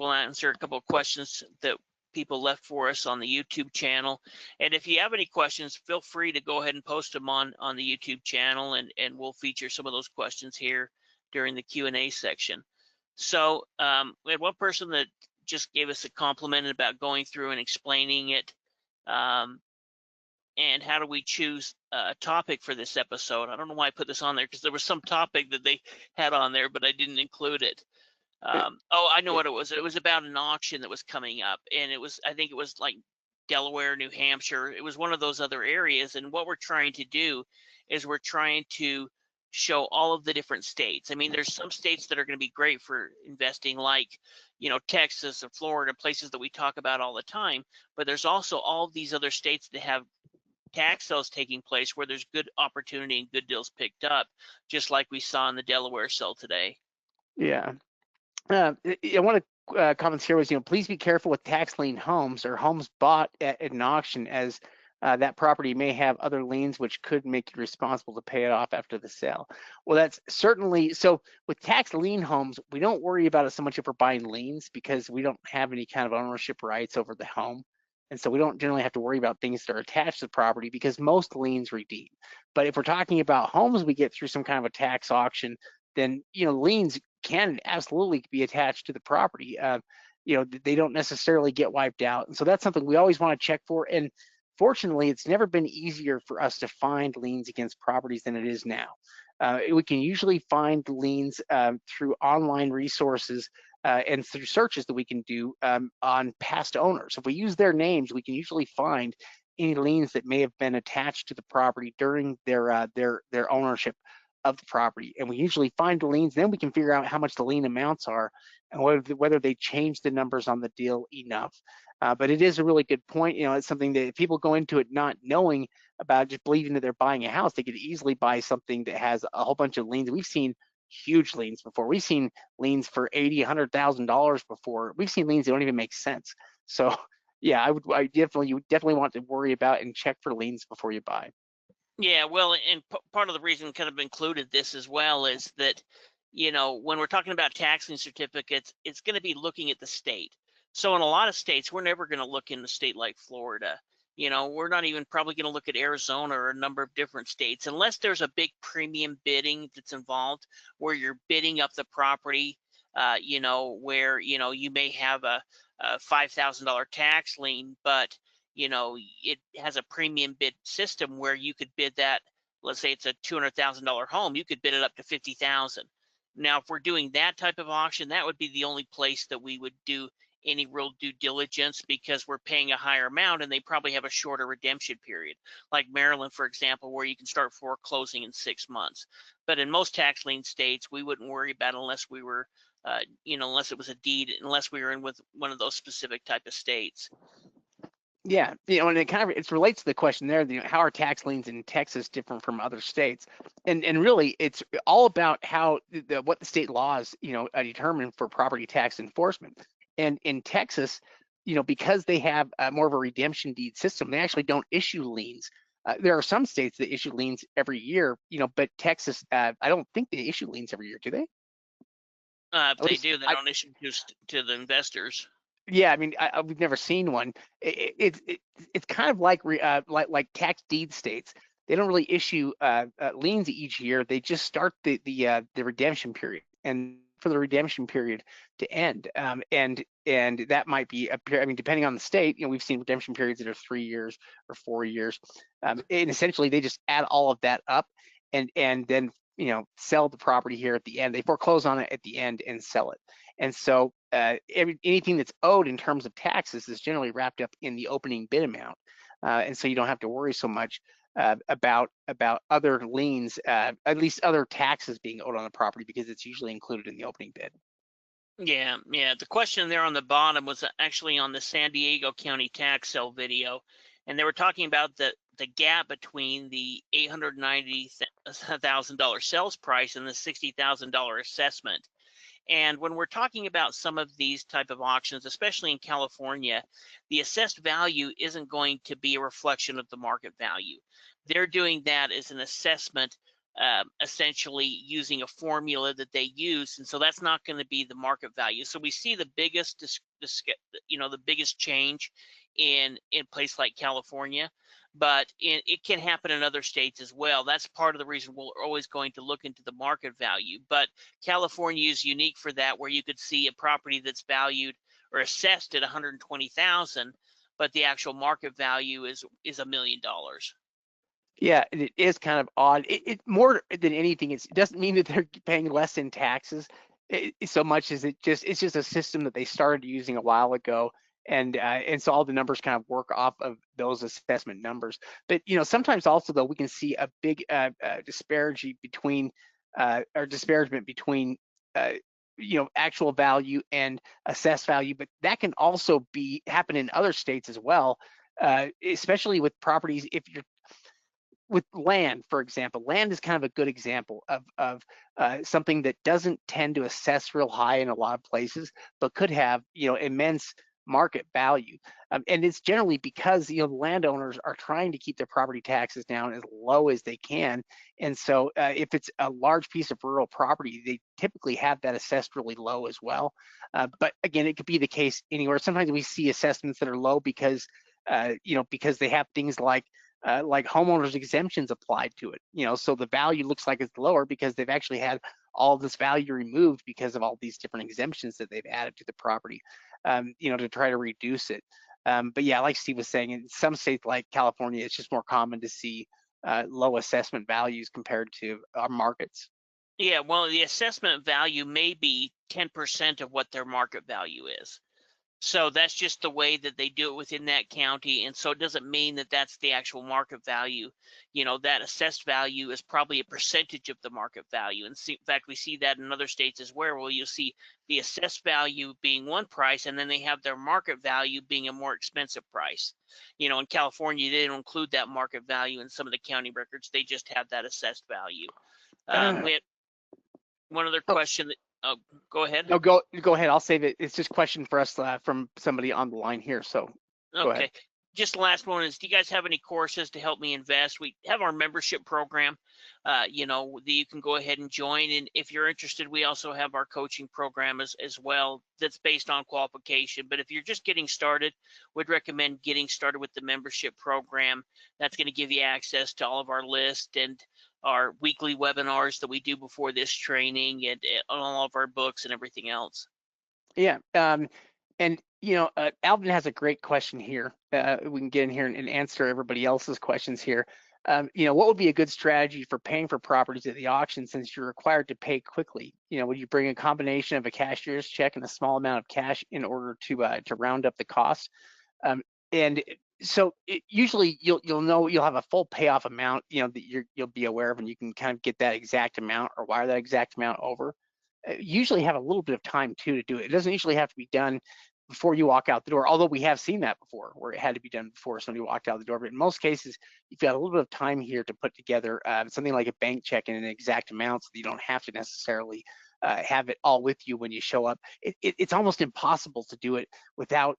we'll answer a couple of questions that people left for us on the YouTube channel. And if you have any questions, feel free to go ahead and post them on the YouTube channel, and we'll feature some of those questions here during the Q&A section. So we had one person that just gave us a compliment about going through and explaining it. And how do we choose a topic for this episode? I don't know why I put this on there, because there was some topic that they had on there, but I didn't include it. Oh, I know what it was. It was about an auction that was coming up, and I think it was like Delaware, New Hampshire. It was one of those other areas. And what we're trying to do is we're trying to show all of the different states. I mean, there's some states that are going to be great for investing, like, Texas and Florida, places that we talk about all the time. But there's also all of these other states that have tax sales taking place where there's good opportunity and good deals picked up, just like we saw in the Delaware sale today. Yeah. One of the comments here was, please be careful with tax lien homes or homes bought at an auction, as that property may have other liens which could make you responsible to pay it off after the sale. Well, that's certainly so. With tax lien homes, we don't worry about it so much if we're buying liens, because we don't have any kind of ownership rights over the home. And so we don't generally have to worry about things that are attached to the property, because most liens redeem. But if we're talking about homes we get through some kind of a tax auction, then liens can absolutely be attached to the property. They don't necessarily get wiped out. And so that's something we always want to check for. And fortunately, it's never been easier for us to find liens against properties than it is now. We can usually find liens through online resources and through searches that we can do on past owners. If we use their names, we can usually find any liens that may have been attached to the property during their ownership of the property. And we usually find the liens, then we can figure out how much the lien amounts are and whether they change the numbers on the deal enough. But it is a really good point. It's something that if people go into it not knowing about, just believing that they're buying a house, they could easily buy something that has a whole bunch of liens. We've seen huge liens before. We've seen liens for $80,000, $100,000 before. We've seen liens that don't even make sense. So yeah, you definitely want to worry about and check for liens before you buy. Yeah, well, and part of the reason kind of included this as well is that, when we're talking about tax lien certificates, it's going to be looking at the state. So in a lot of states, we're never going to look in a state like Florida. We're not even probably going to look at Arizona or a number of different states, unless there's a big premium bidding that's involved, where you're bidding up the property, where, you may have a $5,000 tax lien, but it has a premium bid system where you could bid that. Let's say it's a $200,000 home, you could bid it up to $50,000. Now, if we're doing that type of auction, that would be the only place that we would do any real due diligence, because we're paying a higher amount and they probably have a shorter redemption period, like Maryland, for example, where you can start foreclosing in 6 months. But in most tax lien states, we wouldn't worry about it unless we were, unless it was a deed, unless we were in with one of those specific type of states. Yeah, and it relates to the question there, how are tax liens in Texas different from other states? And really, it's all about how what the state laws, determine for property tax enforcement. And in Texas, because they have more of a redemption deed system, they actually don't issue liens. There are some states that issue liens every year, but Texas, I don't think they issue liens every year, do they? If they do, they don't issue to the investors. Yeah, I mean, we've never seen one. It's kind of like tax deed states. They don't really issue liens each year. They just start the redemption period, and for the redemption period to end. And that might be depending on the state. We've seen redemption periods that are 3 years or 4 years, and essentially they just add all of that up, and then sell the property here at the end. They foreclose on it at the end and sell it. And so anything that's owed in terms of taxes is generally wrapped up in the opening bid amount, and so you don't have to worry so much about other liens, at least other taxes being owed on the property, because it's usually included in the opening bid. Yeah. The question there on the bottom was actually on the San Diego County tax sale video, and they were talking about the gap between the $890,000 sales price and the $60,000 assessment. And when we're talking about some of these type of auctions, especially in California, the assessed value isn't going to be a reflection of the market value. They're doing that as an assessment essentially using a formula that they use, and so that's not going to be the market value. So we see the biggest, the biggest change in place like California, but it can happen in other states as well. That's part of the reason we're always going to look into the market value. But California is unique for that, where you could see a property that's valued or assessed at 120,000, but the actual market value is $1 million. Yeah, it is kind of odd. It more than anything, it doesn't mean that they're paying less in taxes so much as it's just a system that they started using a while ago, and so all the numbers kind of work off of those assessment numbers. But sometimes also though we can see a big disparity between or disparagement between actual value and assessed value, but that can also happen in other states as well, especially with properties. If you're with land, for example, land is kind of a good example of something that doesn't tend to assess real high in a lot of places, but could have immense market value. And it's generally because the landowners are trying to keep their property taxes down as low as they can. And so if it's a large piece of rural property, they typically have that assessed really low as well. But again, it could be the case anywhere. Sometimes we see assessments that are low because because they have things like homeowners exemptions applied to it, so the value looks like it's lower because they've actually had all this value removed because of all these different exemptions that they've added to the property, to try to reduce it. But yeah, like Steve was saying, in some states like California, it's just more common to see low assessment values compared to our markets. Yeah, well, the assessment value may be 10% of what their market value is. So that's just the way that they do it within that county. And so it doesn't mean that that's the actual market value. That assessed value is probably a percentage of the market value. And in fact, we see that in other states as well, you'll see the assessed value being one price, and then they have their market value being a more expensive price. In California, they don't include that market value in some of the county records. They just have that assessed value. We had one other Oh, question that, oh, go ahead. no, go ahead. I'll save it. It's just a question for us from somebody on the line here. So go ahead. Okay. Just the last one is, do you guys have any courses to help me invest? We have our membership program, that you can go ahead and join. And if you're interested, we also have our coaching program as well that's based on qualification. But if you're just getting started, we'd recommend getting started with the membership program. That's going to give you access to all of our list and our weekly webinars that we do before this training, and all of our books and everything else. Yeah. And Alvin has a great question here. We can get in here and answer everybody else's questions here. What would be a good strategy for paying for properties at the auction since you're required to pay quickly? Would you bring a combination of a cashier's check and a small amount of cash in order to round up the cost? And so usually you'll have a full payoff amount, that you'll be aware of, and you can kind of get that exact amount or wire that exact amount over. Usually have a little bit of time too to do it. It doesn't usually have to be done before you walk out the door, although we have seen that before where it had to be done before somebody walked out the door. But in most cases, you've got a little bit of time here to put together something like a bank check in an exact amount, so that you don't have to necessarily have it all with you when you show up. It's almost impossible to do it without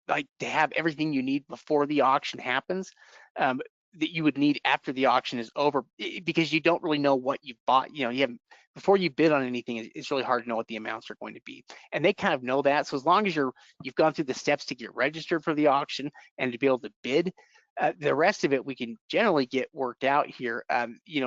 like to have everything you need before the auction happens, that you would need after the auction is over, because you don't really know what you've bought. You haven't, before you bid on anything, it's really hard to know what the amounts are going to be, and they kind of know that. So as long as you've gone through the steps to get registered for the auction and to be able to bid, the rest of it we can generally get worked out here,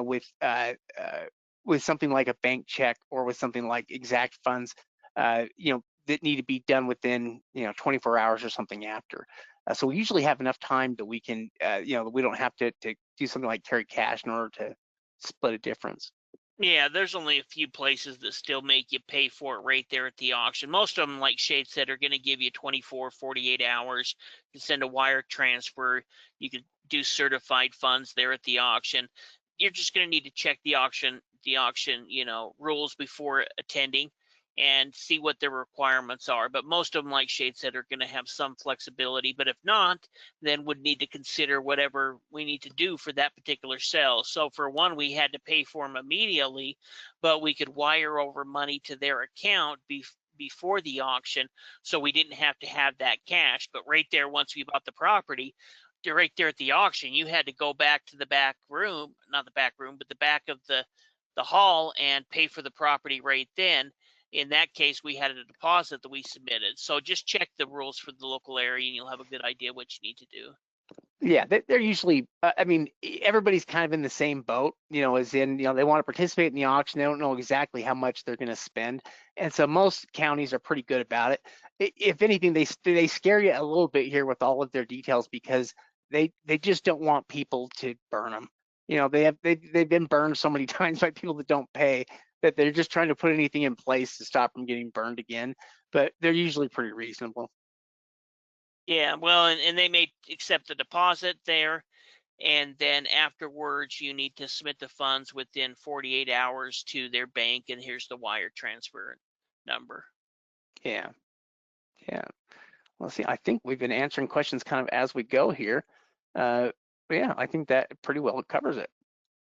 with something like a bank check or with something like exact funds, that need to be done within 24 hours or something after. So we usually have enough time that we can, we don't have to do something like carry cash in order to split a difference. Yeah, there's only a few places that still make you pay for it right there at the auction. Most of them, like Shade said, are going to give you 24, 48 hours to send a wire transfer. You could do certified funds there at the auction. You're just going to need to check the auction, rules before attending and see what their requirements are. But most of them, like Shade said, are going to have some flexibility. But if not, then would need to consider whatever we need to do for that particular sale. So for one, we had to pay for them immediately, but we could wire over money to their account before the auction, so we didn't have to have that cash. But right there, once we bought the property, right there at the auction, you had to go back to the back room, not the back room, but the back of the hall and pay for the property right then. In that case, we had a deposit that we submitted. So just check the rules for the local area and you'll have a good idea what you need to do. Yeah, they're usually, I mean, everybody's kind of in the same boat, as in, they want to participate in the auction. They don't know exactly how much they're going to spend. And so most counties are pretty good about it. If anything, they scare you a little bit here with all of their details because they just don't want people to burn them. They've been burned so many times by people that don't pay that they're just trying to put anything in place to stop them getting burned again. But they're usually pretty reasonable. Yeah, well, and they may accept the deposit there, and then afterwards you need to submit the funds within 48 hours to their bank, and here's the wire transfer number. Yeah, yeah. Well, see, I think we've been answering questions kind of as we go here. Yeah, I think that pretty well covers it.